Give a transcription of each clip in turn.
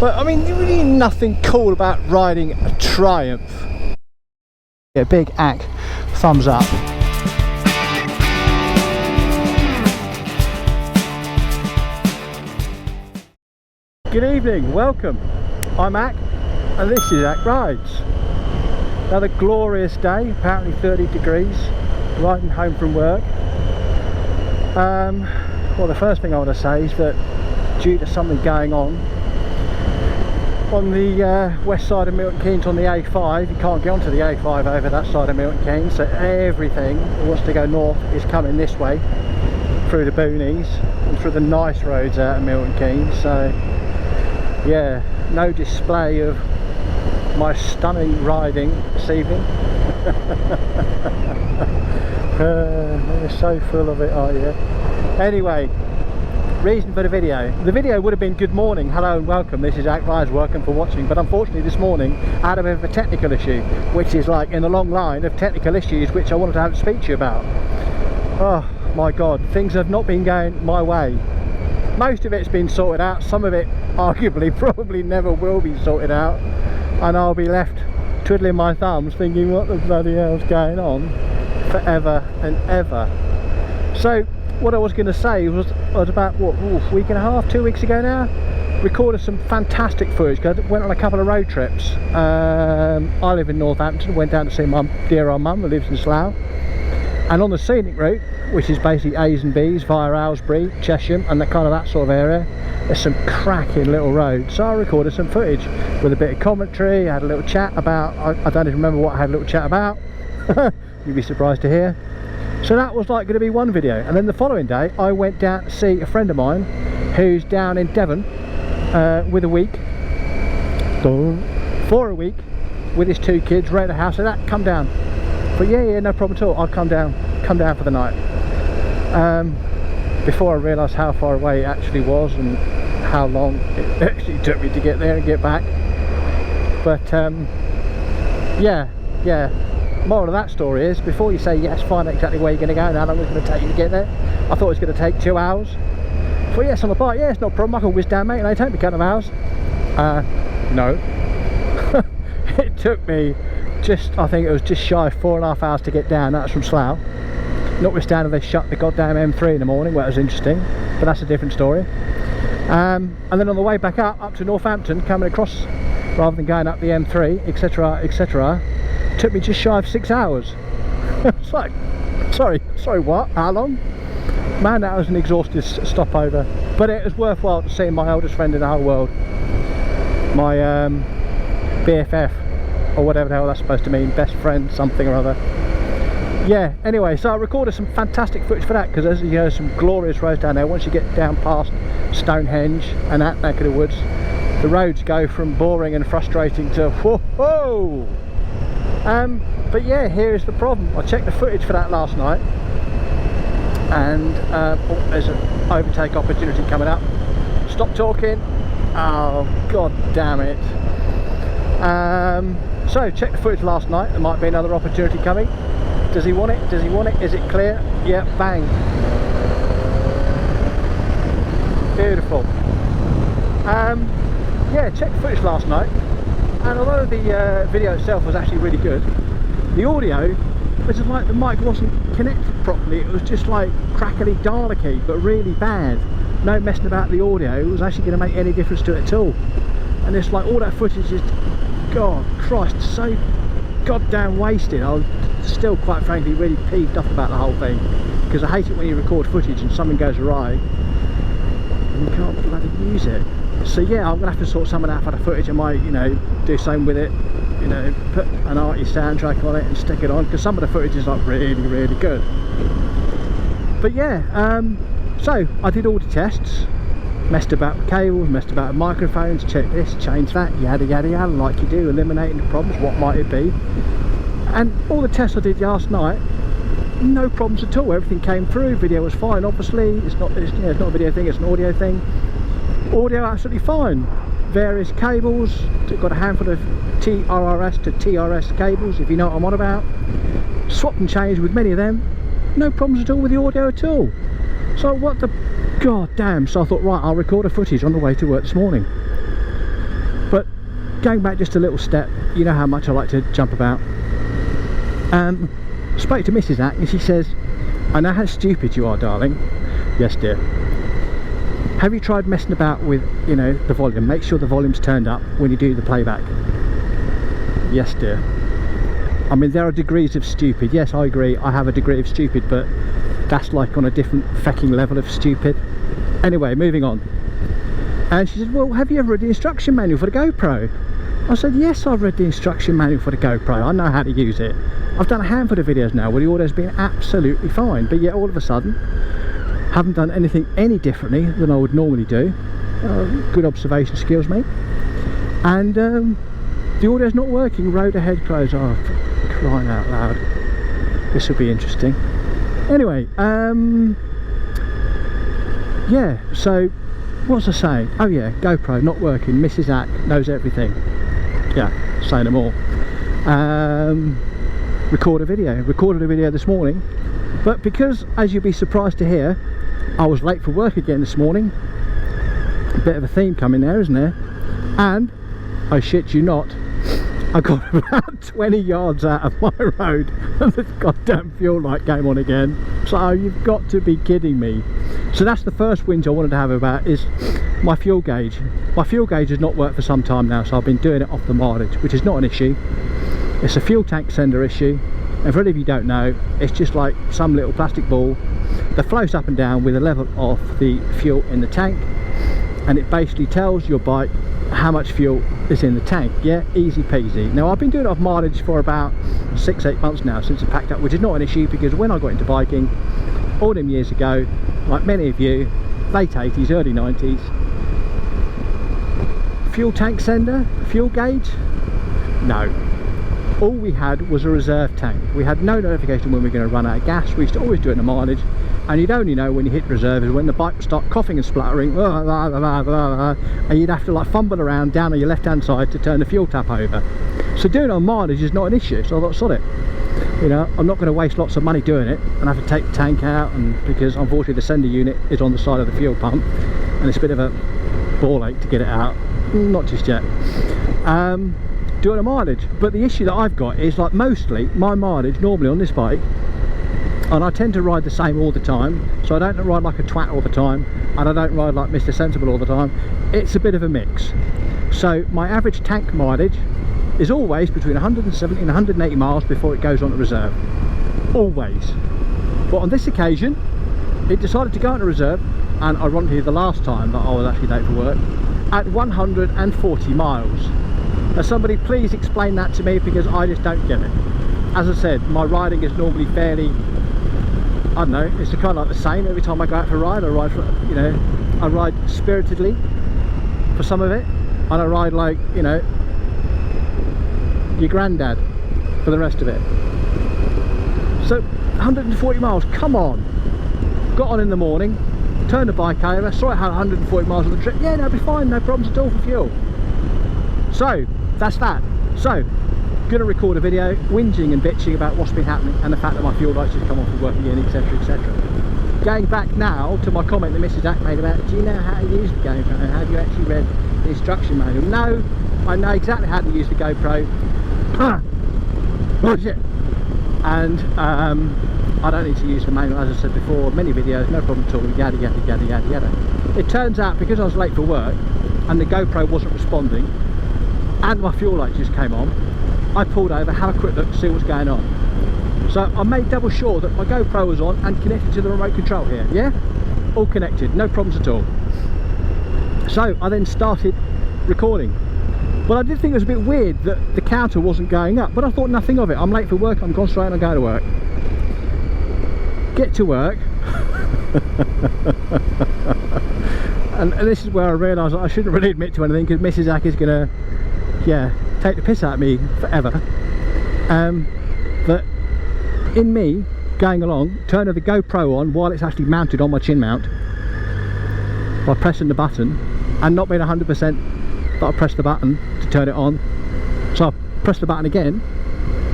But I mean, really nothing cool about riding a Triumph. Yeah, big ack, thumbs up. Good evening, welcome. I'm Ack, and this is Ack Rides. Another glorious day, apparently 30 degrees, riding home from work. Well, the first thing I want to say is that due to something going on the west side of Milton Keynes on the A5, you can't get onto the A5 over that side of Milton Keynes, so everything that wants to go north is coming this way through the boonies and through the nice roads out of Milton Keynes. So yeah, no display of my stunning riding this evening. They're so full of it, are you? Anyway, reason for the video would have been good morning, hello and welcome, this is Ack Rides, welcome for watching. But unfortunately this morning I had a bit of a technical issue, which is like in a long line of technical issues which I wanted to have a speak to you about. Oh my god, things have not been going my way. Most of it's been sorted out, some of it arguably probably never will be sorted out, and I'll be left twiddling my thumbs thinking what the bloody hell's going on forever and ever. So what I was going to say was about what, week and a half, 2 weeks ago now, recorded some fantastic footage because I went on a couple of road trips. I live in Northampton, went down to see my dear old mum who lives in Slough, and on the scenic route, which is basically A's and B's via Aylesbury, Chesham and that sort of area, there's some cracking little roads. So I recorded some footage with a bit of commentary, I had a little chat about, I don't even remember what I had a little chat about. You'd be surprised to hear. So that was like going to be one video, and then the following day I went down to see a friend of mine who's down in Devon with a week, for a week, with his 2 kids, rent a house. So that, come down. But yeah, no problem at all, I'll come down for the night. Before I realised how far away it actually was and how long it actually took me to get there and get back. But yeah. Moral of that story is, before you say yes, find out exactly where you're going to go and how long it's going to take you to get there. I thought it was going to take 2 hours. But yes, on the bike, yeah, it's no problem, I can whiz down, mate, and they take me a couple of hours. No. It took me I think it was just shy of 4.5 hours to get down. That's from Slough. Notwithstanding they shut the goddamn M3 in the morning, well, it was interesting, but that's a different story. And then on the way back up to Northampton, coming across rather than going up the M3, etc, etc, took me just shy of 6 hours. It's like, sorry what, how long? Man, that was an exhaustive stopover, but it was worthwhile to see my oldest friend in the whole world, my BFF, or whatever the hell that's supposed to mean, best friend something or other. Yeah, anyway, so I recorded some fantastic footage for that, because there's, you know, some glorious roads down there. Once you get down past Stonehenge and that neck of the woods, the roads go from boring and frustrating to whoa. But yeah, here is the problem. I checked the footage for that last night, and oh, there's an overtake opportunity coming up. Stop talking. Oh god damn it. So check the footage last night, there might be another opportunity coming. Does he want it? Does he want it? Is it clear? Yeah, bang. Beautiful. Yeah, check the footage last night, and although the video itself was actually really good, the audio was just like the mic wasn't connected properly. It was just like crackly Dalek-y, but really bad. No messing about the audio was actually going to make any difference to it at all. And it's like all that footage is, god Christ, so goddamn wasted. I was still quite frankly really peeved off about the whole thing, because I hate it when you record footage and something goes awry and you can't bloody use it. So yeah, I'm gonna have to sort something out for the footage. I might, you know, do something with it, you know, put an arty soundtrack on it and stick it on, because some of the footage is like really good. But yeah, so I did all the tests, messed about with cables, messed about with microphones, checked this, changed that, yada yada, like you do, eliminating the problems, what might it be. And all the tests I did last night, no problems at all. Everything came through, video was fine. Obviously it's not a video thing, it's an audio thing. Audio absolutely fine. Various cables, got a handful of TRRS to TRS cables, if you know what I'm on about. Swapped and changed with many of them, no problems at all with the audio at all. So what the god damn. So I thought, right, I'll record a footage on the way to work this morning. going back just a little step, you know how much I like to jump about. Spoke to Mrs. Ack and she says, I know how stupid you are, darling. Yes, dear. Have you tried messing about with, you know, the volume? Make sure the volume's turned up when you do the playback. Yes, dear. I mean, there are degrees of stupid. Yes, I agree, I have a degree of stupid, but that's like on a different fecking level of stupid. Anyway, moving on. And she said, well, have you ever read the instruction manual for the GoPro? I said, yes, I've read the instruction manual for the GoPro. I know how to use it. I've done a handful of videos now where the audio's been absolutely fine, but yet all of a sudden, haven't done anything any differently than I would normally do. Good observation skills, mate. And the audio's not working. Road ahead closed. Oh, crying out loud. This will be interesting. Anyway, yeah, so what was I saying? Oh yeah, GoPro not working. Mrs. Ack knows everything. Yeah, say no more. Recorded a video this morning, but because, as you'll be surprised to hear, I was late for work again this morning. A bit of a theme coming there, isn't there? And I shit you not, I got about 20 yards out of my road and the goddamn fuel light came on again. So you've got to be kidding me. So that's the first whinge I wanted to have about is my fuel gauge. My fuel gauge has not worked for some time now, so I've been doing it off the mileage, which is not an issue. It's a fuel tank sender issue, and for any of you who don't know, it's just like some little plastic ball that floats up and down with the level of the fuel in the tank, and it basically tells your bike how much fuel is in the tank. Yeah, easy peasy. Now I've been doing it off mileage for about 6-8 months now since it packed up, which is not an issue because when I got into biking all them years ago, like many of you, late 80s, early 90s, fuel tank sender, fuel gauge, no. All we had was a reserve tank. We had no notification when we were going to run out of gas. We used to always do it in the mileage, and you'd only know when you hit reserve is when the bike would start coughing and spluttering, and you'd have to like fumble around down on your left hand side to turn the fuel tap over. So doing it on mileage is not an issue, so I thought, sod it. You know, I'm not going to waste lots of money doing it and have to take the tank out, and because unfortunately the sender unit is on the side of the fuel pump and it's a bit of a ball ache to get it out. Not just yet. Doing a mileage, but the issue that I've got is like mostly my mileage normally on this bike, and I tend to ride the same all the time, so I don't ride like a twat all the time and I don't ride like Mr. Sensible all the time. It's a bit of a mix. So my average tank mileage is always between 170 and 180 miles before it goes on to reserve, always. But on this occasion it decided to go into reserve, and ironically the last time that I was actually late for work, at 140 miles. Now somebody please explain that to me, because I just don't get it. As I said, my riding is normally fairly, I don't know, it's kind of like the same every time I go out for a ride. I ride for, you know, I ride spiritedly for some of it, and I ride like, you know, your granddad for the rest of it. So 140 miles, come on. Got on in the morning, turned the bike over, saw it had 140 miles on the trip. Yeah, no, it'll be fine, no problems at all for fuel. So that's that. So gonna record a video whinging and bitching about what's been happening and the fact that my fuel lights just come off and work again, etc, etc. Going back now to my comment that Mrs. Ack made about, do you know how to use the GoPro? Have you actually read the instruction manual? No, I know exactly how to use the GoPro. Oh shit. And I don't need to use the manual, as I said before, many videos, no problem at all, yada yada yada yada yada. It turns out, because I was late for work and the GoPro wasn't responding and my fuel light just came on, I pulled over, had a quick look to see what's going on. So I made double sure that my GoPro was on and connected to the remote control here. Yeah, all connected, no problems at all. So I then started recording, but I did think it was a bit weird that the counter wasn't going up, but I thought nothing of it. I'm late for work, I'm concentrating on going to work. Get to work and this is where I realised I shouldn't really admit to anything, because Mrs. Ack is gonna, yeah, take the piss out of me forever. But in me going along, turning the GoPro on while it's actually mounted on my chin mount by pressing the button and not being 100% that I pressed the button to turn it on, so I pressed the button again.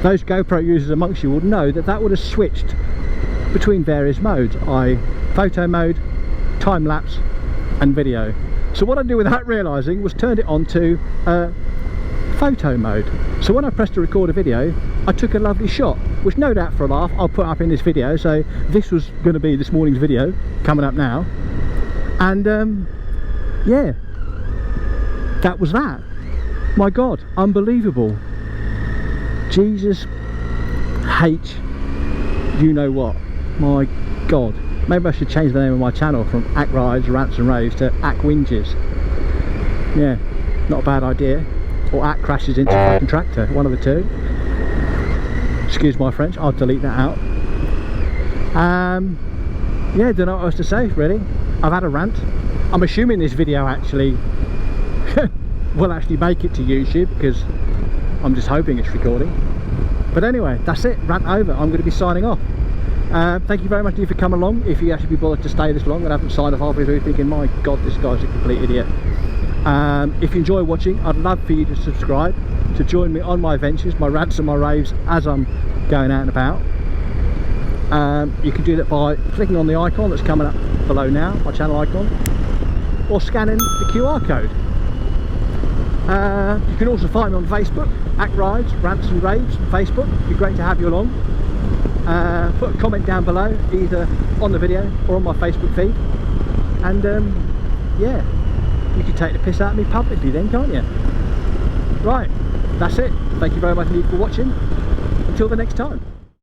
Those GoPro users amongst you would know that that would have switched between various modes, photo mode, time lapse and video. So what I did without realising was turned it on to photo mode. So when I pressed to record a video, I took a lovely shot, which no doubt for a laugh I'll put up in this video. So this was going to be this morning's video coming up now, and yeah, that was that. My God, unbelievable. Jesus H, you know what, my God. Maybe I should change the name of my channel from Ack Rides, Rants and Raves to Ack Whinges. Yeah, not a bad idea. Or Ack crashes into a fucking tractor, one of the two. Excuse my French, I'll delete that out. Yeah, don't know what else to say really. I've had a rant. I'm assuming this video actually will actually make it to YouTube, because I'm just hoping it's recording. But anyway, that's it, rant over. I'm going to be signing off. Thank you very much for coming along. If you actually be bothered to stay this long and haven't signed off halfway through thinking, my God, this guy's a complete idiot. If you enjoy watching, I'd love for you to subscribe, to join me on my ventures, my rants and my raves as I'm going out and about. You can do that by clicking on the icon that's coming up below now, my channel icon, or scanning the QR code. You can also find me on Facebook, Ack Rides, Rants and Raves, Facebook. It'd be great to have you along. Put a comment down below, either on the video or on my Facebook feed, and yeah, you can take the piss out of me publicly then, can't you? Right, that's it. Thank you very much indeed for watching. Until the next time.